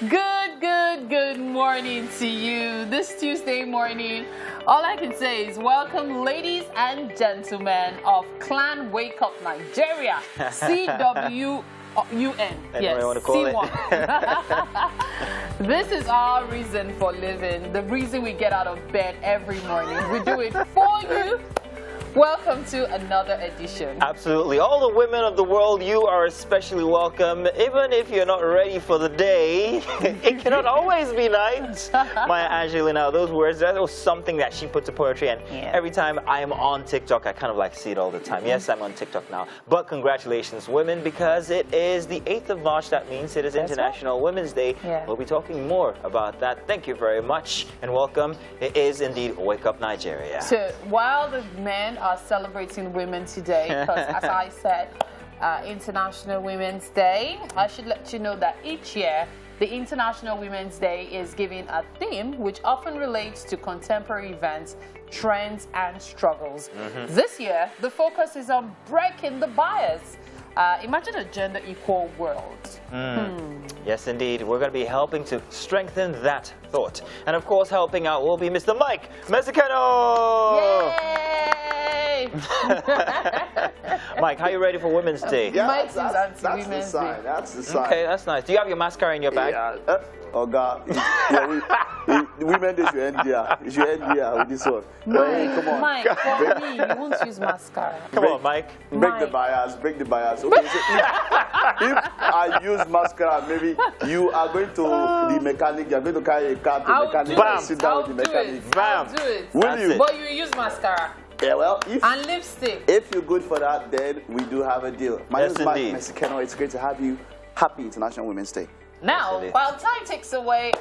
Good morning to you. This Tuesday morning, all I can say is welcome, ladies and gentlemen of Clan Wake Up Nigeria, CWUN. Yes, C1. This is our reason for living, the reason we get out of bed every morning. We do it for you. Welcome to another edition. Absolutely. All the women of the world, you are especially welcome. Even if you're not ready for the day, it cannot always be night. Maya Angelina, those words, that was something that she put to poetry. And every time I am on TikTok, I kind of like see it all the time. Yes, I'm on TikTok now. But congratulations, women, because it is the 8th of March. That means it is International Women's Day. We'll be talking more about that. Thank you very much and welcome. It is indeed Wake Up Nigeria. So while the men are celebrating women today, because as I said, International Women's Day, I should let you know that each year the International Women's Day is given a theme which often relates to contemporary events, trends and struggles. This year the focus is on breaking the bias. Imagine a gender equal world. Yes, indeed. We're going to be helping to strengthen that thought. And of course, helping out will be Mr. Mike Mexicano. Yay! Mike, how are you ready for Women's Day? Yeah, Mike that's the sign. That's the sign. Okay, that's nice. Do you have your mascara in your bag? Yeah. Oh God, women they should end here. You should end here with this one. Mike, come on. Mike, for me, you won't use mascara. Come on, Mike. Break the bias. Break the bias. Okay, so if I use mascara, maybe you are going to the mechanic. You are going to carry a car to the mechanic. Bam. Sit down with the mechanic. I'll do it. Will you? But you use mascara. Yeah, well, and lipstick. If you're good for that, then we do have a deal. My name is Mike Mexicano. It's great to have you. Happy International Women's Day. Now, while time ticks away,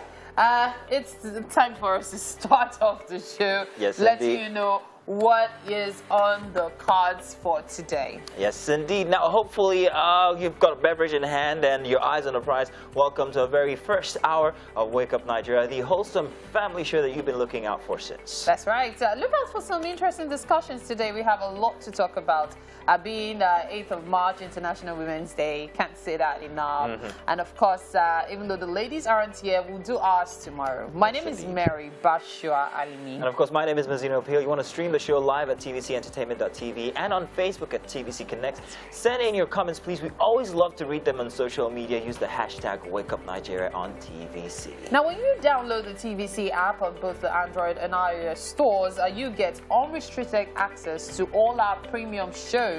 it's time for us to start off the show. Yes, letting you know what is on the cards for today. Yes, indeed. Now, hopefully, you've got a beverage in hand and your eyes on the prize. Welcome to the very first hour of Wake Up Nigeria, the wholesome family show that you've been looking out for since. That's right. Look out for some interesting discussions today. We have a lot to talk about. Being 8th of March, International Women's Day, can't say that enough. And of course, even though the ladies aren't here, we'll do ours tomorrow. My name is Mary Bashua Alimi. And of course, my name is Mazino Peel. You want to stream the show live at tvcentertainment.tv and on Facebook at TVC Connect. Send in your comments, please. We always love to read them on social media. Use the hashtag #WakeUpNigeria on TVC. Now, when you download the TVC app on both the Android and iOS stores, you get unrestricted access to all our premium shows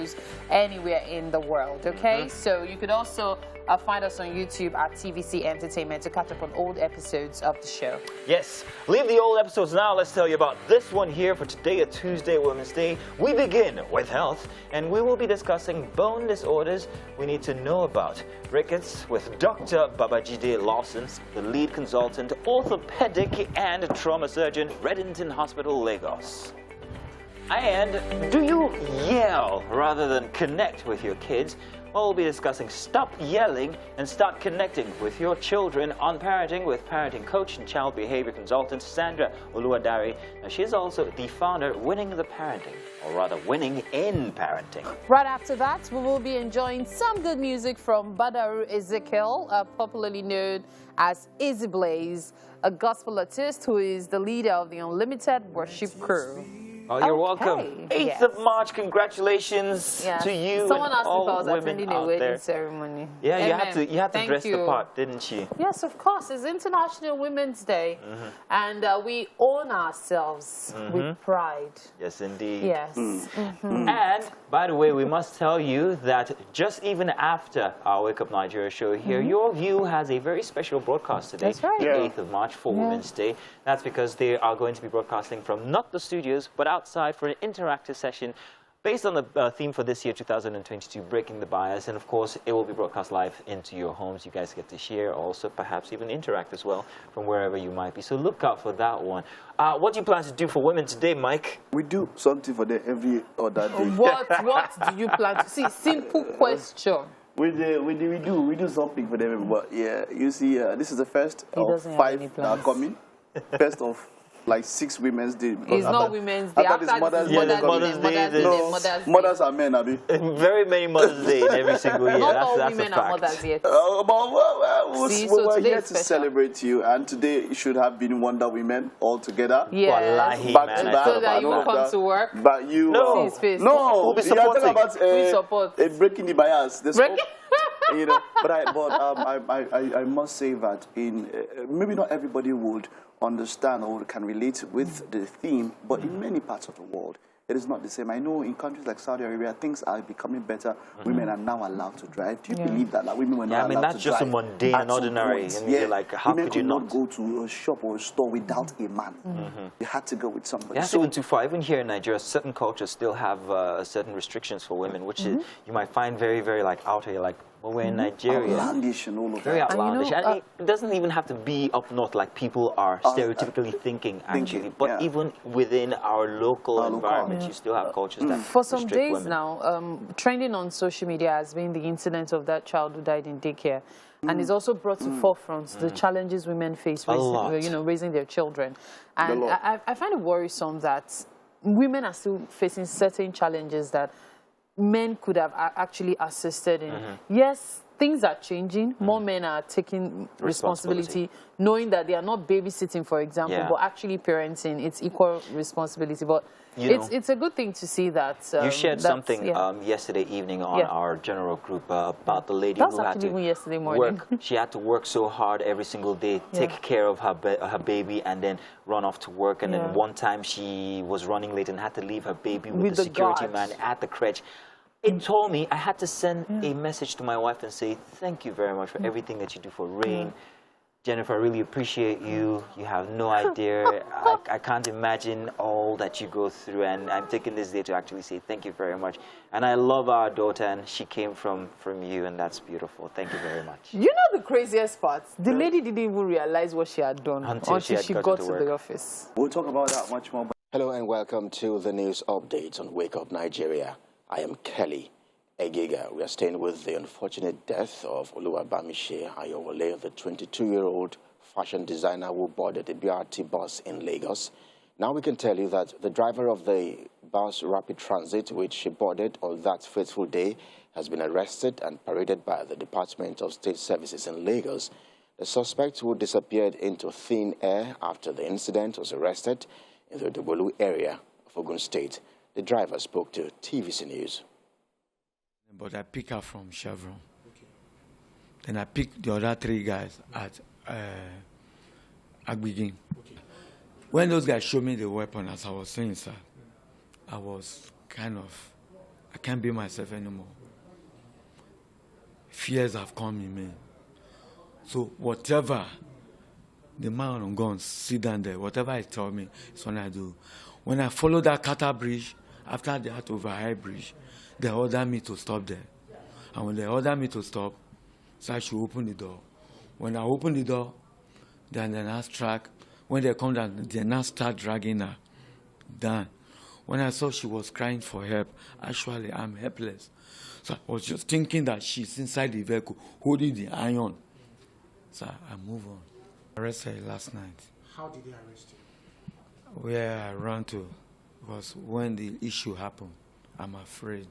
anywhere in the world, okay? So you could also find us on YouTube at TVC Entertainment to catch up on old episodes of the show. Yes, leave the old episodes now. Let's tell you about this one here for today, a Tuesday, Women's Day. We begin with health, and we will be discussing bone disorders we need to know about. Rickets with Dr. Babajide Lawson, the lead consultant, orthopedic and trauma surgeon, Reddington Hospital, Lagos. And do you yell rather than connect with your kids? Well, we'll be discussing stop yelling and start connecting with your children on parenting with parenting coach and child behavior consultant Sandra Oluwadari. Now, she's also the founder of Winning the Parenting, or rather Winning in Parenting. Right after that, we will be enjoying some good music from Badaru Ezekiel, popularly known as Easy Blaze, a gospel artist who is the leader of the Unlimited Worship Crew. Oh, you're welcome. 8th of March, congratulations to you. Someone asked and if I was all attending women a out wedding there. ceremony. Yeah, Amen. you had to Thank dress you. the part, didn't you? Yes, of course. It's International Women's Day, and we own ourselves with pride. Yes, indeed. Yes. And, by the way, we must tell you that just even after our Wake Up Nigeria show here, Your View has a very special broadcast today. That's right. The 8th of March for Women's Day. That's because they are going to be broadcasting from not the studios, but outside for an interactive session based on the theme for this year, 2022, Breaking the Bias. And, of course, it will be broadcast live into your homes. You guys get to share, also perhaps even interact as well from wherever you might be. So look out for that one. What do you plan to do for women today, Mike? We do something for them every other day. What do you plan to see? Simple question. We do something for them. But yeah, you see, this is the first of 5 that are coming. First of like 6 Women's Day. It's not Women's Day. After this Mother's Day. Mother's Day. No, mothers are men, Abi. Very many Mother's Day in every single year. Not all That's women a are fact. mothers yet. We're here to celebrate you, and today should have been Wonder Women all together. Yes. Back to back. So that you will come to work. But you, No. no, We'll be you are talking supporting. about breaking the bias. There's Break- you know, but I must say that in maybe not everybody would understand or can relate with the theme, but in many parts of the world, it is not the same. I know in countries like Saudi Arabia, things are becoming better. Women are now allowed to drive. Do you believe that? Like women were not allowed to drive? that's just a mundane and ordinary. And you're like, how women could you not go to a shop or a store without a man? You had to go with somebody. That's even too far. Even here in Nigeria, certain cultures still have certain restrictions for women, which is, you might find very, very like out here, like, well, we're in Nigeria. Outlandish and all of Very that. outlandish. And it doesn't even have to be up north like people are stereotypically thinking, actually. But even within our local environment, you still have cultures that For some restrict days women. now, trending on social media has been the incident of that child who died in daycare. And it's also brought to forefront the challenges women face raising their children. And I find it worrisome that women are still facing certain challenges that men could have actually assisted in. Yes, things are changing. More men are taking responsibility, knowing that they are not babysitting, for example, but actually parenting. It's equal responsibility. But it's a good thing to see that. You shared something yesterday evening on our general group about the lady who had to yesterday morning. work. She had to work so hard every single day, take care of her baby, and then run off to work. And then one time she was running late and had to leave her baby with the security man at the crèche. It told me I had to send a message to my wife and say, thank you very much for everything that you do for Rain. Jennifer, I really appreciate you. You have no idea. I can't imagine all that you go through. And I'm taking this day to actually say thank you very much. And I love our daughter, and she came from you, and that's beautiful. Thank you very much. You know the craziest part? The lady didn't even realize what she had done until she got to the office. We'll talk about that much more. Hello and welcome to the news updates on Wake Up Nigeria. I am Kelly Egiga. We are staying with the unfortunate death of Oluwabamiche Ayowole, the 22-year-old fashion designer who boarded a BRT bus in Lagos. Now we can tell you that the driver of the bus Rapid Transit, which she boarded on that fateful day, has been arrested and paraded by the Department of State Services in Lagos. The suspect, who disappeared into thin air after the incident, was arrested in the Dobolu area of Ogun State. The driver spoke to TVC News. But I pick her from Chevron. Okay. Then I picked the other 3 guys at Agbigin. Okay. When those guys showed me the weapon, as I was saying, sir, I was I can't be myself anymore. Fears have come in me. So whatever the man on guns sit down there, whatever he told me, it's what I do. When I follow that Qatar bridge, after that overhead bridge, they ordered me to stop there. And when they ordered me to stop, so I should open the door. When I open the door, then they now track. When they come down, they now start dragging her down. When I saw she was crying for help, actually I'm helpless. So I was just thinking that she's inside the vehicle, holding the iron. So I move on. I arrested her last night. How did they arrest you? Where I ran to, because when the issue happened, I'm afraid.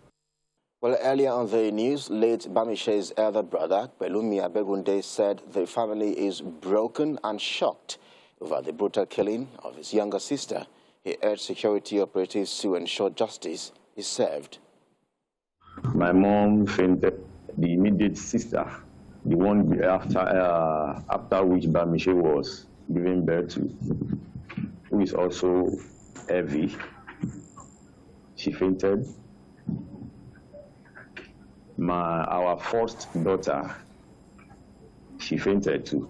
Well, earlier on the news, late Bamiche's elder brother, Pelumi Abegunde, said the family is broken and shocked over the brutal killing of his younger sister. He urged security operatives to ensure justice is served. My mom fainted. The immediate sister, the one after which Bamiche was giving birth to, who is also heavy, she fainted. Our first daughter, she fainted too.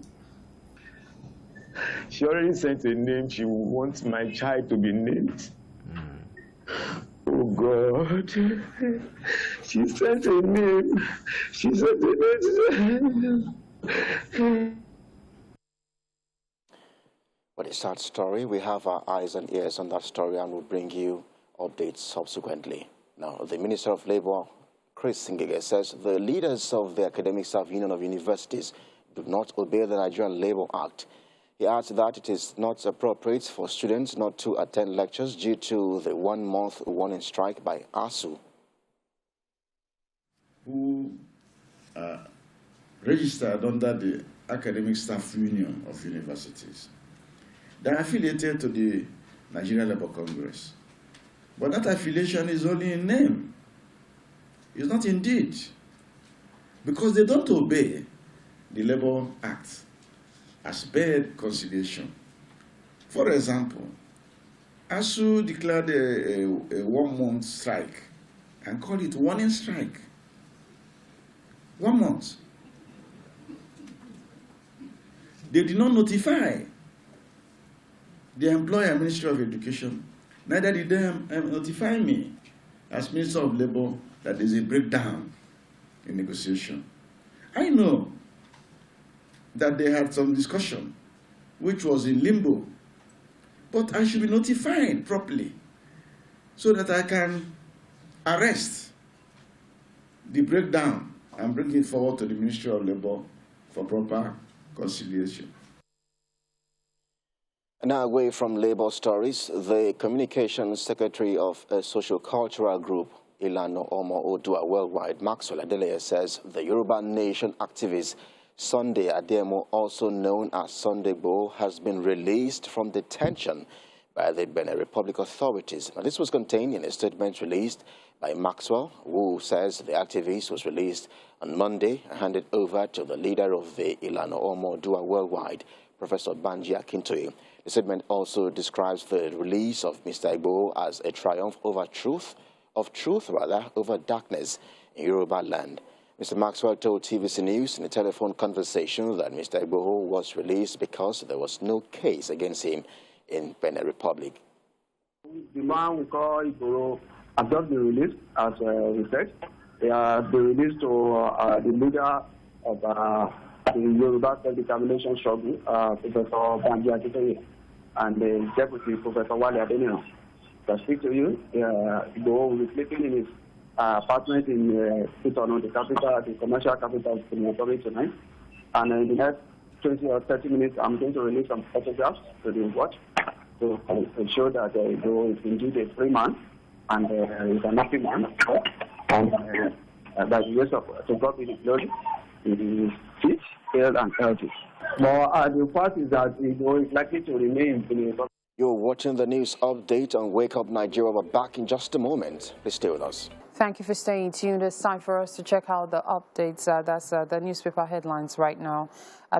She already sent a name. She wants my child to be named. Oh God. She sent a name. She sent a name. What a sad story. We have our eyes and ears on that story and we'll bring you updates subsequently. Now, the Minister of Labour, Chris Ngige, says the leaders of the Academic Staff Union of Universities do not obey the Nigerian Labour Act. He adds that it is not appropriate for students not to attend lectures due to the 1-month warning strike by ASU. Who are registered under the Academic Staff Union of Universities. They are affiliated to the Nigerian Labour Congress. But that affiliation is only in name. It's not in deed. Because they don't obey the Labour Act as bad conciliation. For example, ASU declared a 1-month strike and called it warning strike. 1 month. They did not notify the employer, Ministry of Education. Neither did they notify me as Minister of Labour that there's a breakdown in negotiation. I know that they had some discussion, which was in limbo, but I should be notified properly so that I can arrest the breakdown and bring it forward to the Ministry of Labour for proper conciliation. Now, away from Labour stories, the Communications Secretary of a Socio-Cultural Group, Ilana Omo Odua Worldwide, Maxwell Adeleye, says the Yoruba Nation activist Sunday Adeyemo, also known as Sunday Igboho, has been released from detention by the Benin Republic authorities. Now, this was contained in a statement released by Maxwell, who says the activist was released on Monday and handed over to the leader of the Ilana Omo Odua Worldwide, Professor Banji Akintoye. The statement also describes the release of Mr. Igboho as a triumph over truth, over darkness in Yoruba land. Mr. Maxwell told TVC News in a telephone conversation that Mr. Igboho was released because there was no case against him in Benin Republic. The man we call Igboho has just been released, as we said. They are released to the leader of the Yoruba self-determination struggle, Professor Banji Akintoye, and the deputy, Professor Wale Adeyemo. To speak to you, Igboho will be sleeping in his apartment in Cotonou, the capital, the commercial capital of Benin Republic tonight. And in the next 20 or 30 minutes, I'm going to release some photographs to the watch to show that Igboho is indeed a free man and is an happy man. And by the grace of to God be the glory, he is fit, hale, and healthy. But the fact is that Igboho is likely to remain in Benin Republic. You're watching the news update on Wake Up Nigeria. We're back in just a moment. Please stay with us. Thank you for staying tuned. It's time for us to check out the updates. That's the newspaper headlines right now.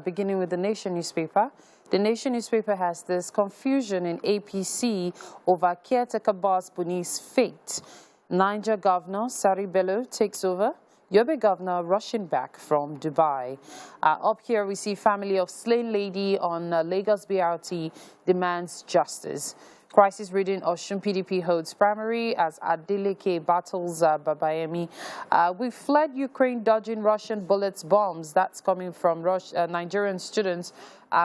Beginning with the Nation newspaper. The Nation newspaper has this: confusion in APC over caretaker boss Buni's fate. Niger Governor Sari Bello takes over. Yobe Governor rushing back from Dubai. Up here we see family of slain lady on Lagos BRT demands justice. Crisis reading Osun PDP holds primary as Adeleke battles Babayemi. We fled Ukraine dodging Russian bullets, bombs. That's coming from Nigerian students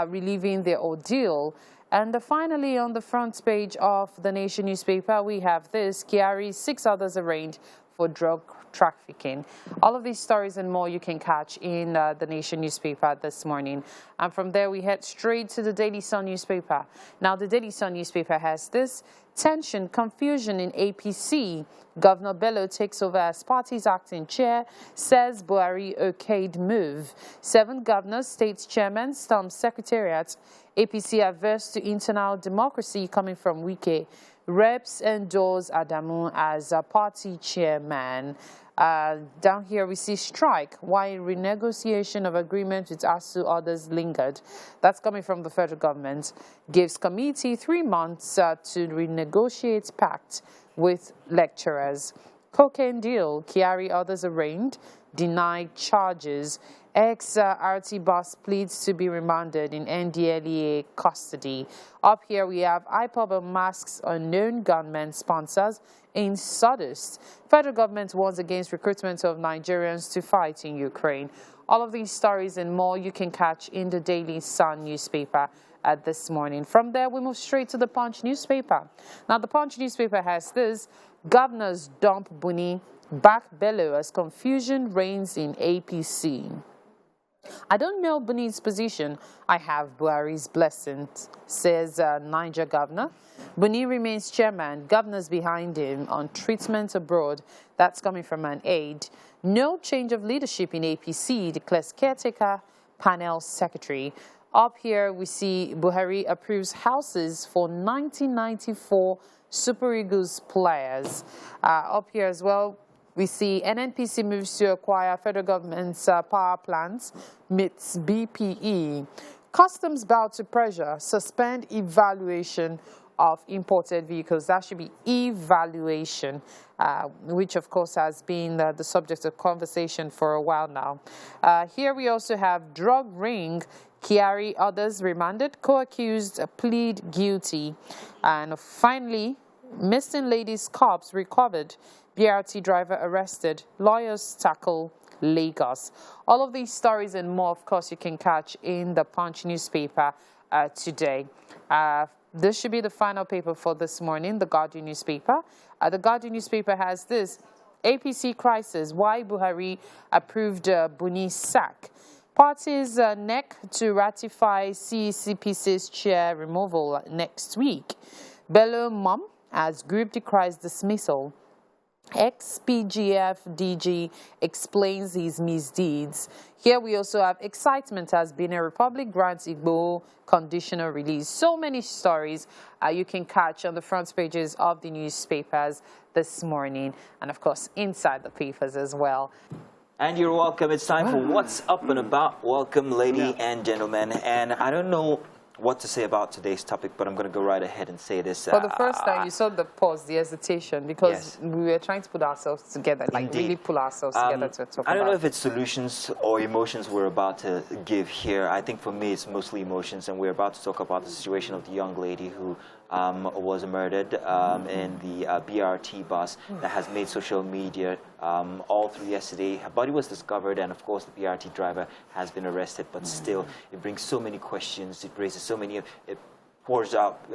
relieving their ordeal. And finally, on the front page of the Nation newspaper, we have this: Kyari, 6 others arraigned for drug trafficking. All of these stories and more you can catch in the Nation newspaper this morning. And from there, we head straight to the Daily Sun newspaper. Now, the Daily Sun newspaper has this: tension, confusion in APC. Governor Bello takes over as party's acting chair, says Buhari okayed move. 7 governors, states chairmen, storm secretariat. APC averse to internal democracy coming from Wike. Reps endorse Adamu as a party chairman. Down here we see strike, while renegotiation of agreement with ASU others lingered. That's coming from the federal government. Gives committee 3 months to renegotiate pact with lecturers. Cocaine deal, Kyari others arraigned, denied charges. Ex-RT boss pleads to be remanded in NDLEA custody. Up here we have IPOB and masks unknown gunmen sponsors in sawdust. Federal government warns against recruitment of Nigerians to fight in Ukraine. All of these stories and more you can catch in the Daily Sun newspaper this morning. From there, we move straight to the Punch newspaper. Now, the Punch newspaper has this: governors dump Buni, back Bello as confusion reigns in APC. I don't know Benin's position. I have Buhari's blessing, says Niger governor. Benin remains chairman. Governors behind him on treatment abroad. That's coming from an aide. No change of leadership in APC, declares caretaker panel secretary. Up here, we see Buhari approves houses for 1994 Super Eagles players. Up here as well, we see NNPC moves to acquire federal government's power plants, meets BPE. Customs bow to pressure, suspend evaluation of imported vehicles. That should be evaluation, which of course has been the subject of conversation for a while now. Here we also have drug ring. Kiari, others remanded, co-accused plead guilty. And finally, missing ladies' corpse recovered. BRT driver arrested. Lawyers tackle Lagos. All of these stories and more, of course, you can catch in the Punch newspaper today. This should be the final paper for this morning, the Guardian newspaper. The Guardian newspaper has this: APC crisis, why Buhari approved Buni's sack. Parties neck to ratify CCPC's chair removal next week. Bello mom as group decries dismissal. Ex-PGF DG explains his misdeeds. Here we also have excitement as Benin Republic grants Igboho conditional release. So many stories you can catch on the front pages of the newspapers this morning, and of course inside the papers as well. And you're welcome. It's time for What's Up and About. Welcome, ladies and gentlemen. And I don't know what to say about today's topic, but I'm going to go right ahead and say this. For the first time, you saw the pause, the hesitation, because we were trying to put ourselves together, like really pull ourselves together to talk about. I don't know if it's solutions or emotions we're about to give here. I think for me, it's mostly emotions, and we're about to talk about the situation of the young lady who was murdered in the BRT bus that has made social media all through yesterday. Her body was discovered, and of course the BRT driver has been arrested, but still it brings so many questions, it raises so many, it pours out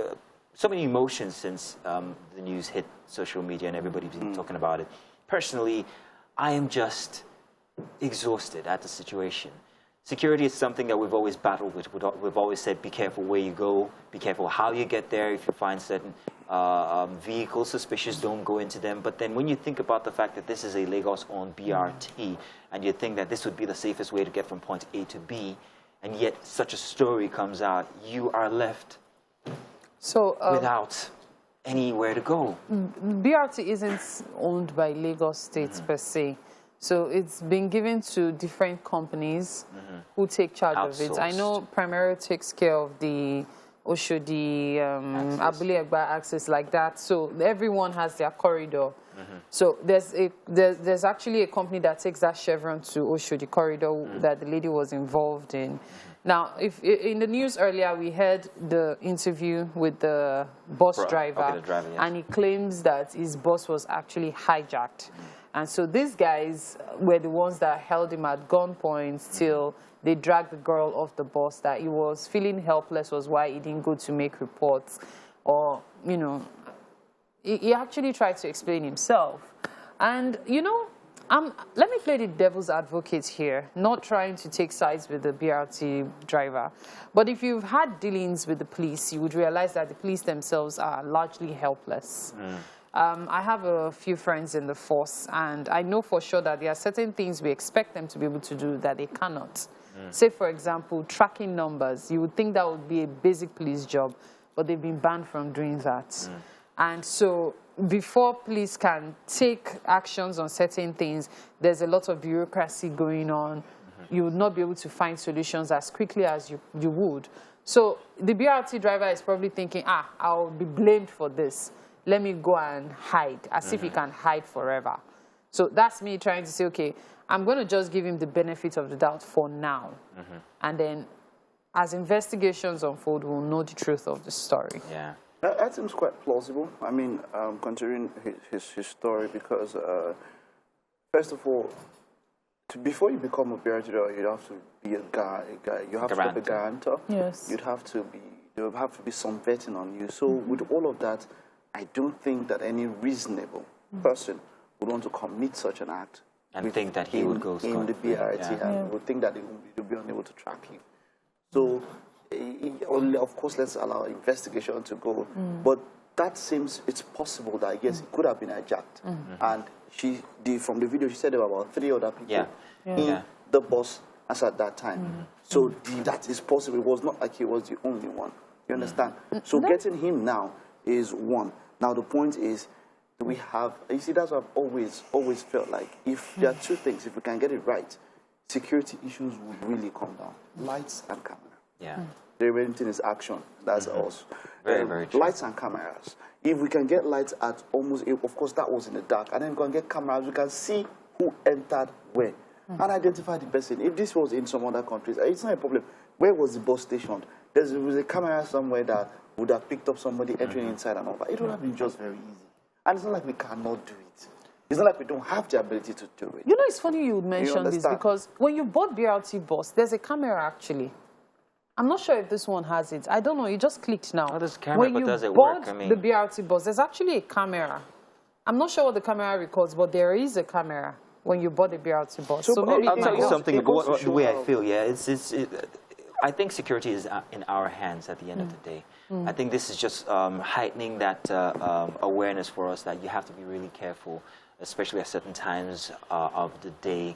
so many emotions since the news hit social media and everybody's been talking about it. Personally, I am just exhausted at the situation. Security is something that we've always battled with. We've always said, be careful where you go, be careful how you get there. If you find certain vehicles suspicious, don't go into them. But then when you think about the fact that this is a Lagos-owned BRT, and you think that this would be the safest way to get from point A to B, and yet such a story comes out, you are left without anywhere to go. BRT isn't owned by Lagos State per se. So it's been given to different companies who take charge of it. I know Primero takes care of the Oshodi, Abule Egba access like that. So everyone has their corridor. So there's actually a company that takes that Chevron to Oshodi corridor that the lady was involved in. Now, if in the news earlier, we heard the interview with the bus driver, and he claims that his bus was actually hijacked. And so these guys were the ones that held him at gunpoint till they dragged the girl off the bus, that he was feeling helpless was why he didn't go to make reports. Or, you know, he actually tried to explain himself. And, you know, let me play the devil's advocate here, not trying to take sides with the BRT driver. But if you've had dealings with the police, you would realize that the police themselves are largely helpless. I have a few friends in the force, and I know for sure that there are certain things we expect them to be able to do that they cannot. Say, for example, tracking numbers. You would think that would be a basic police job, but they've been banned from doing that. And so before police can take actions on certain things, there's a lot of bureaucracy going on. You would not be able to find solutions as quickly as you would. So the BRT driver is probably thinking, I'll be blamed for this. Let me go and hide, as if he can hide forever. So that's me trying to say, okay, I'm going to just give him the benefit of the doubt for now. And then as investigations unfold, we'll know the truth of the story. Yeah. That seems quite plausible. I mean, considering his story, because first of all, before you become a BRT driver, you have to be a guy. You have to be a guarantor. Yes. There would have to be some vetting on you. So with all of that, I don't think that any reasonable person would want to commit such an act And think that he would go in the BRT, and would think that they would be unable to track him. So, of course, let's allow investigation to go. But that seems, it's possible that, yes, it could have been hijacked. And from the video, she said there were about 3 other people in the bus as at that time. So that is possible. It was not like he was the only one. You understand? So getting him now is one. Now the point is, we have, you see, that's what I've always felt like. If there are 2 things, if we can get it right, security issues would really come down. Lights and camera. Yeah. The remaining thing is action. That's us. Very, very true. Lights and cameras. If we can get lights at almost, of course, that was in the dark, and then we can get cameras, we can see who entered where and identify the person. If this was in some other countries, it's not a problem. Where was the bus stationed? There was a camera somewhere that would have picked up somebody entering inside and all that. It would have been just very easy. And it's not like we cannot do it. It's not like we don't have the ability to do it. You know, it's funny you would mention this because when you bought BRT bus, there's a camera actually. I'm not sure if this one has it. I don't know. It just clicked now. Oh, there's a camera, when but you does it bought work? I mean, the BRT bus, there's actually a camera. I'm not sure what the camera records, but there is a camera when you bought the BRT bus. So maybe I'll tell you something about the way I feel. Yeah, I think security is in our hands at the end of the day. I think this is just heightening that awareness for us that you have to be really careful, especially at certain times of the day.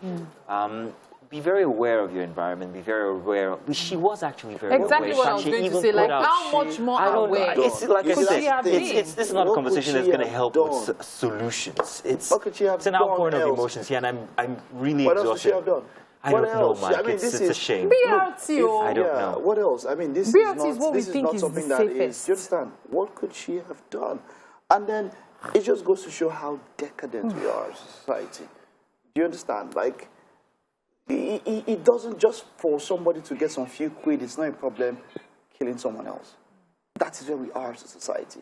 Be very aware of your environment. Be very aware. She was actually very aware. Exactly what I was going to say. Like, how much more aware? It's like I said, this is not a conversation that's going to help with solutions. It's an outpouring of emotions here, and I'm really exhausted. What else would she have done? I don't know, Mike. I mean, it's a shame. BRT, I don't know. What else? I mean, this is not something that is. Do you understand? What could she have done? And then it just goes to show how decadent we are as a society. Do you understand? Like, it doesn't just for somebody to get some few quid. It's not a problem killing someone else. That is where we are as a society.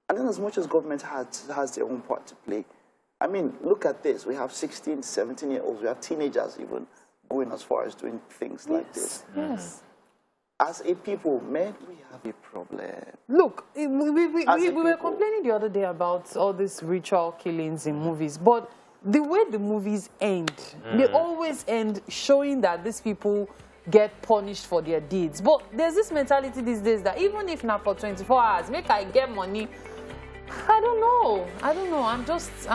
And then as much as government has their own part to play, I mean, look at this. We have 16, 17-year-olds. We have teenagers even going as far as doing things like this. Yes. As a people, man, we have a problem. Look, we were complaining the other day about all these ritual killings in movies, but the way the movies end, they always end showing that these people get punished for their deeds. But there's this mentality these days that even if not for 24 hours, make I get money. I don't know. I'm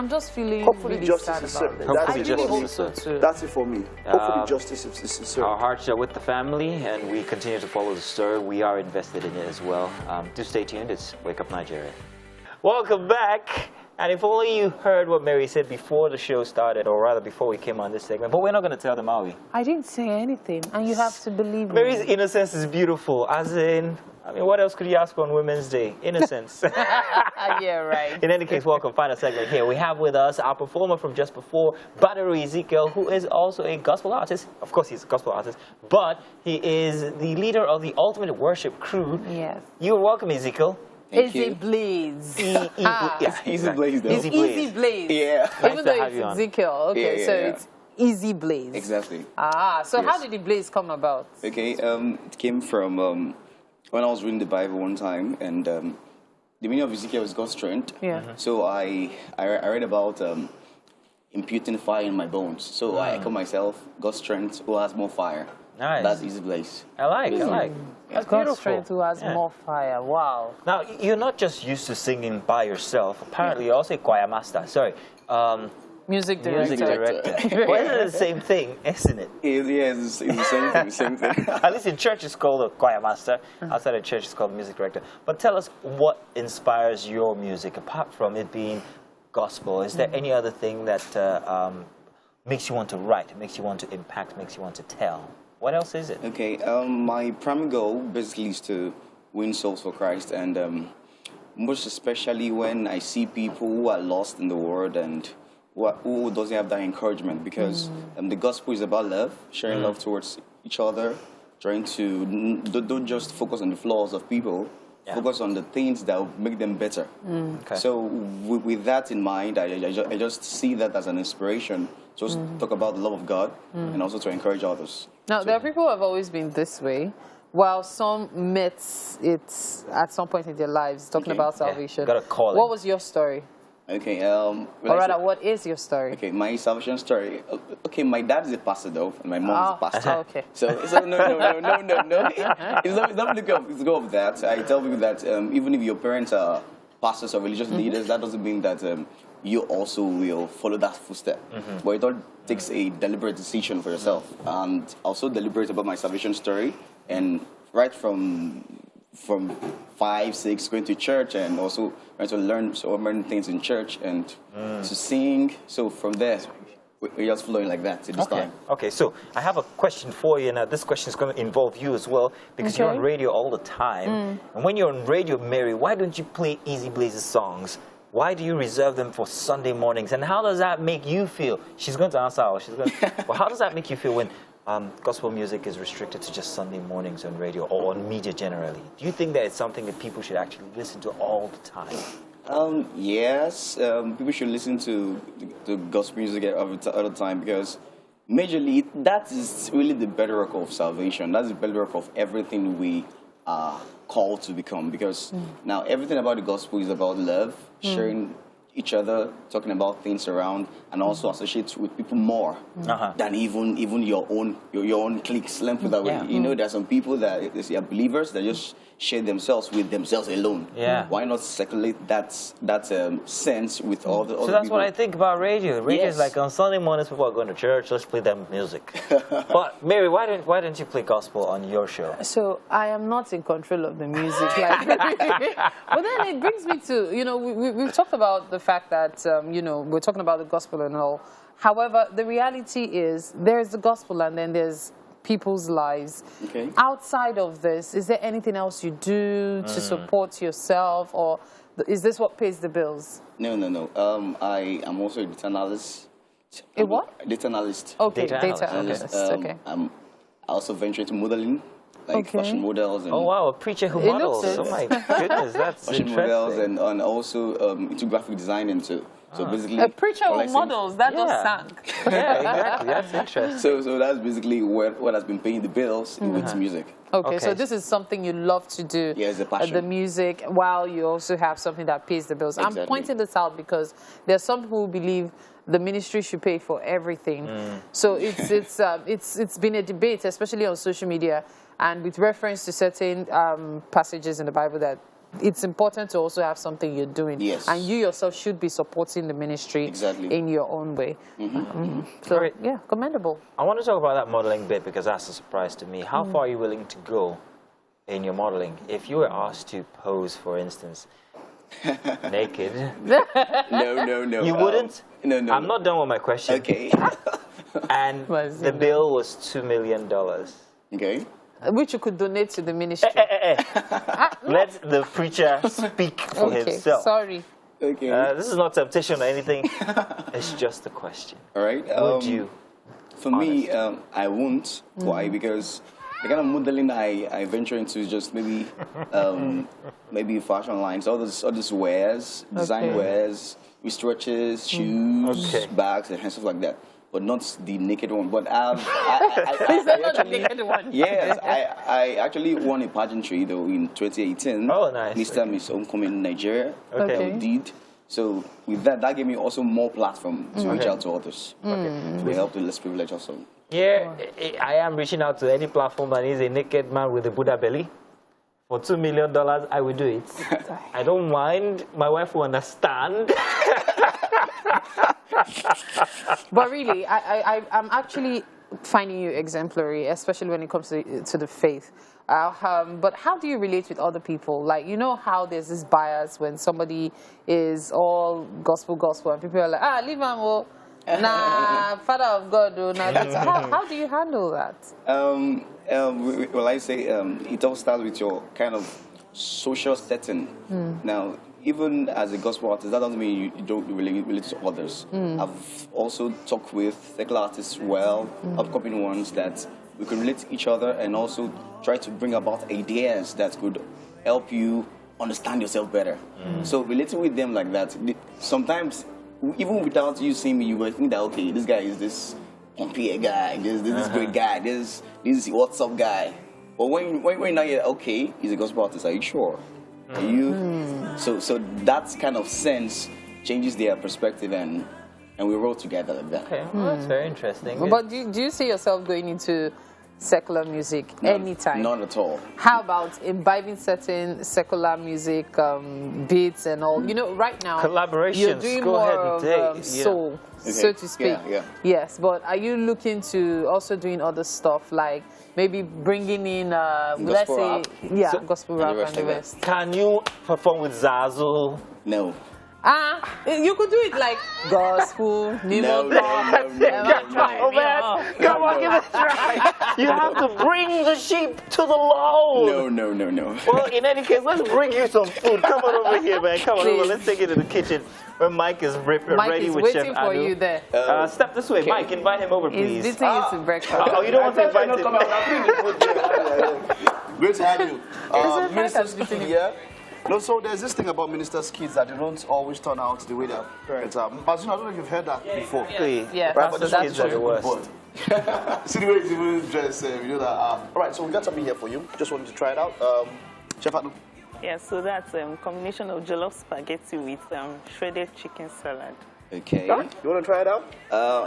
just feeling hopefully really justice sad is about served. it. Hopefully I really hope justice so is too. That's it for me. Hopefully justice is served. Our hearts are with the family, and we continue to follow the story. We are invested in it as well. Do stay tuned. It's Wake Up Nigeria. Welcome back. And if only you heard what Mary said before the show started, or rather before we came on this segment. But we're not going to tell them, are we? I didn't say anything, and you have to believe me. Mary's innocence is beautiful, as in, I mean, what else could you ask on Women's Day? Innocence. Yeah, right. In any case, welcome. Final segment here. We have with us our performer from just before, Badru Ezekiel, who is also a gospel artist. Of course, he's a gospel artist, but he is the leader of the Ultimate Worship Crew. Yes. You're welcome, Ezekiel. Easy Blaze. Easy Blaze, though. It's Easy Blaze. Yeah. Even though it's Ezekiel. Okay, so it's Easy Blaze. Exactly. So how did the blaze come about? Okay, it came from when I was reading the Bible one time, and the meaning of Ezekiel is God's strength. Yeah. So I read about imputing fire in my bones. So I call myself God's strength who has more fire. Nice. That's Easy Blaze. I like. That's God's beautiful. strength who has more fire. Wow. Now, you're not just used to singing by yourself. Apparently, you're also a choir master. Sorry. Music director. Music director. Well, it's the same thing, isn't it? Yeah, it's the same thing. At least in church, it's called a choir master. Outside of church, it's called music director. But tell us what inspires your music, apart from it being gospel. Is there any other thing that makes you want to write, makes you want to impact, makes you want to tell? What else is it? Okay, my primary goal basically is to win souls for Christ, and most especially when I see people who are lost in the world and who doesn't have that encouragement, because the gospel is about love, sharing love towards each other, trying to don't just focus on the flaws of people, focus on the things that will make them better. Okay. So with that in mind, I just see that as an inspiration, just talk about the love of God and also to encourage others. Now, there are people who have always been this way, while some met it at some point in their lives, talking about salvation. Got a calling. What was your story? Okay. Or rather, what is your story? Okay, my salvation story. Okay, my dad is a pastor though, and my mom is a pastor. Okay. So no. It's not because of that. I tell people that even if your parents are pastors or religious leaders, that doesn't mean that you also will follow that footstep. But it all takes a deliberate decision for yourself. And also deliberate about my salvation story, and right from 5, 6, going to church, and also trying to learn so many things in church and to sing. So from there, we're just flowing like that to this time. Okay, so I have a question for you. Now, this question is going to involve you as well, because you're on radio all the time. And when you're on radio, Mary, why don't you play Easy Blaze's songs? Why do you reserve them for Sunday mornings? And how does that make you feel? She's going to answer. Well, how does that make you feel when gospel music is restricted to just Sunday mornings on radio or on media generally? Do you think that it's something that people should actually listen to all the time? Yes, people should listen to gospel music all the time, because majorly that is really the bedrock of salvation. That's the bedrock of everything we are called to become, because now everything about the gospel is about love, sharing each other, talking about things around, and also associate with people more than even your own cliques. Let me put that way. You know, there's some people that are believers that just share themselves with themselves alone. Why not circulate that sense with all the other people? So that's what I think about radio. Radio is like on Sunday mornings, people are going to church. Let's play them music. But Mary, why don't you play gospel on your show? So I am not in control of the music. But then it brings me to, you know, we've talked about the fact that, you know, we're talking about the gospel and all. However, the reality is there's the gospel and then there's people's lives. Outside of this, is there anything else you do to support yourself, or is this what pays the bills? No. I am also a data analyst. A what? Data analyst. Okay, data analyst. Okay. I also venture into modeling, like fashion models. And oh wow, a preacher who models. Oh my goodness, that's fashion interesting. models, and also into graphic design and so basically a preacher who models, that just sank. Yeah, exactly. That's interesting. So that's basically what has been paying the bills with music. Okay, so this is something you love to do. Yeah, it's a passion. The music, while you also have something that pays the bills. Exactly. I'm pointing this out because there are some who believe the ministry should pay for everything. So it's been a debate, especially on social media, and with reference to certain passages in the Bible, that it's important to also have something you're doing. Yes. And you yourself should be supporting the ministry in your own way. So, yeah, commendable. I want to talk about that modeling bit, because that's a surprise to me. How far are you willing to go in your modeling? If you were asked to pose, for instance, naked. No. You wouldn't? No. I'm not done with my question. Okay. And the bill was $2 million. Okay. Which you could donate to the ministry. Let the preacher speak for himself. Sorry. Okay. This is not temptation or anything. It's just a question. All right. Would you? For me, I won't. Why? Because the kind of modeling I venture into is just maybe fashion lines, all this wares, design wares, wristwatches, shoes, bags, and stuff like that. But not the naked one. But I actually, yes, I actually won a pageantry though in 2018. Oh, nice. Mr. Miss Homecoming in Nigeria. Okay. We did. So with that gave me also more platform to reach out to others. To help the less privileged also. Yeah, I am reaching out to any platform that is a naked man with a Buddha belly. For $2 million, I will do it. I don't mind. My wife will understand. But really, I'm actually finding you exemplary, especially when it comes to the faith. But how do you relate with other people? Like, you know how there's this bias when somebody is all gospel, and people are like, leave him, nah, Father of God. Nah, how do you handle that? Well, I say it all starts with your kind of social setting. Now, even as a gospel artist, that doesn't mean you don't relate to others. I've also talked with secular artists, upcoming ones, that we can relate to each other and also try to bring about ideas that could help you understand yourself better. So relating with them like that, sometimes, even without you seeing me, you will think that, okay, this guy is this Pompier guy, this great guy, this what's up guy. But when now you're okay, he's a gospel artist, are you sure? Are you? So that kind of sense changes their perspective, and we roll together like that. Okay, well, that's very interesting. But do you see yourself going into secular music anytime? Not at all. How about imbibing certain secular music beats and all? You know, right now Collaborations. you're doing Go more ahead and of date. soul, so to speak. Yeah. Yes, but are you looking to also doing other stuff like maybe bringing in, let's Gospel say, rap. gospel rap the and the rest rest? Can you perform with Zazu? No. You could do it like gospel, No. Oh man, come on, give it a try. You have to bring the sheep to the load. No. Well, in any case, let's bring you some food. Come on over here, man. Come on over. Let's take it to the kitchen where Mike is Mike ready is with Chef waiting for Adu. you there. Step this way, Mike. Invite him over, He's please. beating you to breakfast. Oh, you don't want to invite him? Great to have you. Mike Minister's has beaten kid, him. yeah? No, so there's this thing about ministers' kids that they don't always turn out the way they're. But I don't know if you've heard that before. Yeah, Right, but this Pastors' one kids are the worst. See the way he's even dressed, you know that. All right, so we got something here for you. Just wanted to try it out. Chef Adu. Yeah, so that's a combination of jollof spaghetti with shredded chicken salad. Okay. You want to try it out?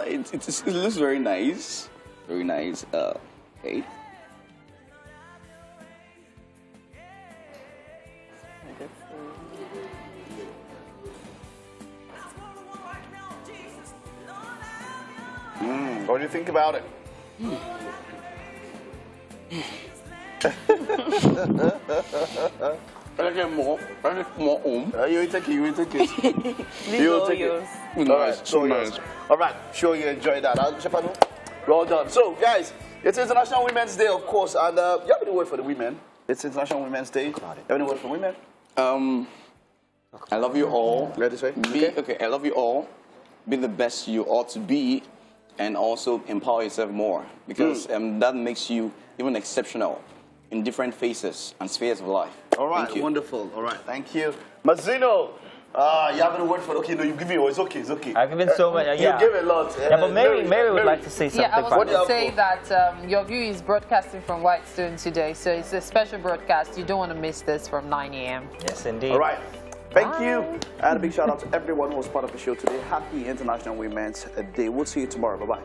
It looks very nice. Very nice. Okay. What do you think about it? You take it. These are all yours. All right, sure you enjoyed that. Chef Adu, well done. So, guys, it's International Women's Day, of course, and you have any word for the women? It's International Women's Day. You have any word for women? I love you all. Ready to say? Okay, I love you all. Be the best you ought to be, and also empower yourself more, because that makes you even exceptional in different phases and spheres of life. All right, Thank you. wonderful. All right, thank you. Mazzino, you have any word for okay, no, you give me, it's okay, it's okay. I've given so much. You give a lot. Yeah, but Mary would like to say something. Yeah, I was going What to say that your view is broadcasting from Whitestone today, so it's a special broadcast. You don't want to miss this from 9 a.m. Yes, indeed. All right. Thank you. And a big shout out to everyone who was part of the show today. Happy International Women's Day. We'll see you tomorrow. Bye-bye.